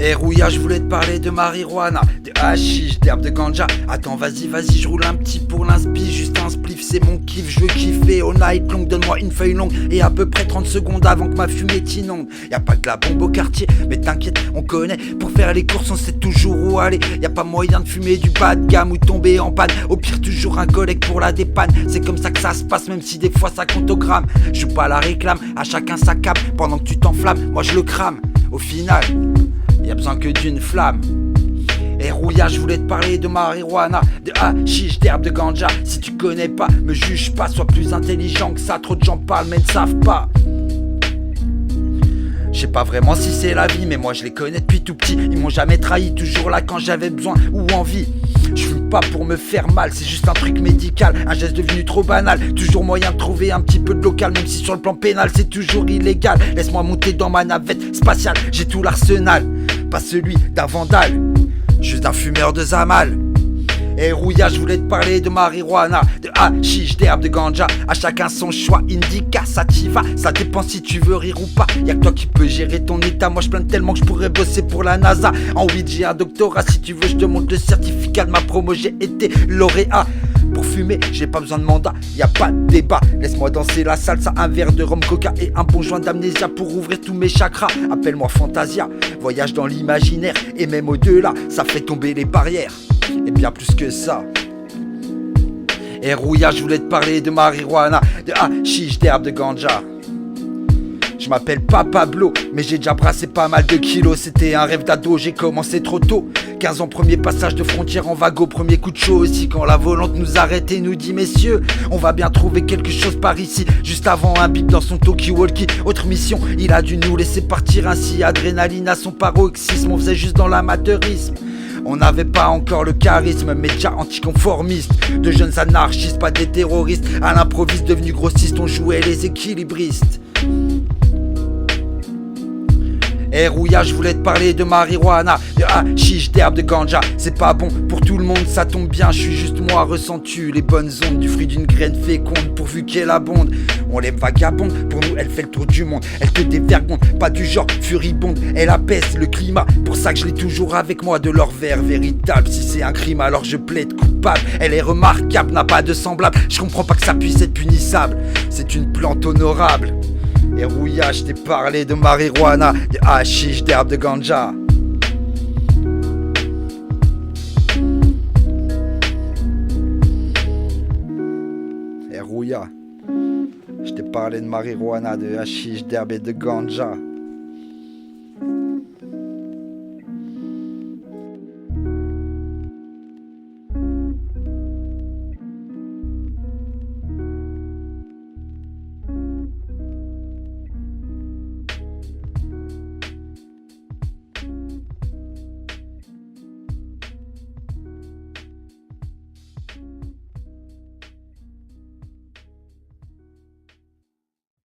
Et Rouya, je voulais te parler de marijuana, de hashish, d'herbe de ganja. Attends, vas-y, je roule un petit pour l'inspi. Juste un spliff, c'est mon kiff, je veux kiffer. All night long, donne-moi une feuille longue et à peu près 30 secondes avant que ma fumée t'inonde. Y'a pas que la bombe au quartier, mais t'inquiète, on connaît. Pour faire les courses, on sait toujours où aller. Y'a pas moyen de fumer du bas de gamme ou tomber en panne. Au pire, toujours un collègue pour la dépanne. C'est comme ça que ça se passe, même si des fois ça compte au gramme. Je joue pas la réclame, à chacun sa cape. Pendant que tu t'enflammes, moi je le crame. Au final, y'a besoin que d'une flamme. Et Rouya, je voulais te parler de marijuana, de hashish, d'herbe de ganja. Si tu connais pas, me juge pas, sois plus intelligent que ça. Trop de gens parlent mais ne savent pas. Je sais pas vraiment si c'est la vie, mais moi je les connais depuis tout petit. Ils m'ont jamais trahi, toujours là quand j'avais besoin ou envie. Je fume pas pour me faire mal, c'est juste un truc médical. Un geste devenu trop banal, toujours moyen de trouver un petit peu de local. Même si sur le plan pénal c'est toujours illégal. Laisse-moi monter dans ma navette spatiale, j'ai tout l'arsenal. Pas celui d'un vandale, juste un fumeur de Zamal. Et Rouya, je voulais te parler de marijuana, de hashish, d'herbe de ganja. À chacun son choix, indica, ça t'y va. Ça dépend si tu veux rire ou pas. Y'a que toi qui peux gérer ton état. Moi je plains tellement que je pourrais bosser pour la NASA. En 8 j'ai un doctorat, si tu veux je te montre le certificat de ma promo. J'ai été lauréat. Pour fumer, j'ai pas besoin de mandat, y'a pas de débat. Laisse-moi danser la salsa, un verre de rhum coca et un bon joint d'amnésia pour ouvrir tous mes chakras. Appelle-moi Fantasia, voyage dans l'imaginaire et même au-delà, ça fait tomber les barrières. Et bien plus que ça. Et Rouya, je voulais te parler de marijuana, de hashish, d'herbe de ganja. Je m'appelle pas Pablo, mais j'ai déjà brassé pas mal de kilos. C'était un rêve d'ado, j'ai commencé trop tôt. 15 ans, premier passage de frontière en vago, premier coup de chaud aussi. Quand la volante nous arrête et nous dit messieurs, on va bien trouver quelque chose par ici. Juste avant un bip dans son talkie-walkie. Autre mission, il a dû nous laisser partir ainsi. Adrénaline à son paroxysme, on faisait juste dans l'amateurisme. On n'avait pas encore le charisme, mais déjà anticonformiste. De jeunes anarchistes, pas des terroristes. À l'improviste, devenu grossiste, on jouait les équilibristes. Et Rouya, je voulais te parler de marijuana, de hashish, d'herbe de ganja. C'est pas bon pour tout le monde, ça tombe bien. Je suis juste moi, ressens-tu les bonnes ondes du fruit d'une graine féconde, pourvu qu'elle abonde. On l'aime vagabonde, pour nous elle fait le tour du monde. Elle te dévergonde, pas du genre furibonde. Elle apaise le climat, pour ça que je l'ai toujours avec moi. De l'or vert véritable, si c'est un crime alors je plaide coupable. Elle est remarquable, n'a pas de semblable. Je comprends pas que ça puisse être punissable. C'est une plante honorable. Et Rouya, je t'ai parlé de marijuana, de hashish, d'herbe de ganja. Et Rouya, je t'ai parlé de marijuana, de hashish, d'herbe et de ganja.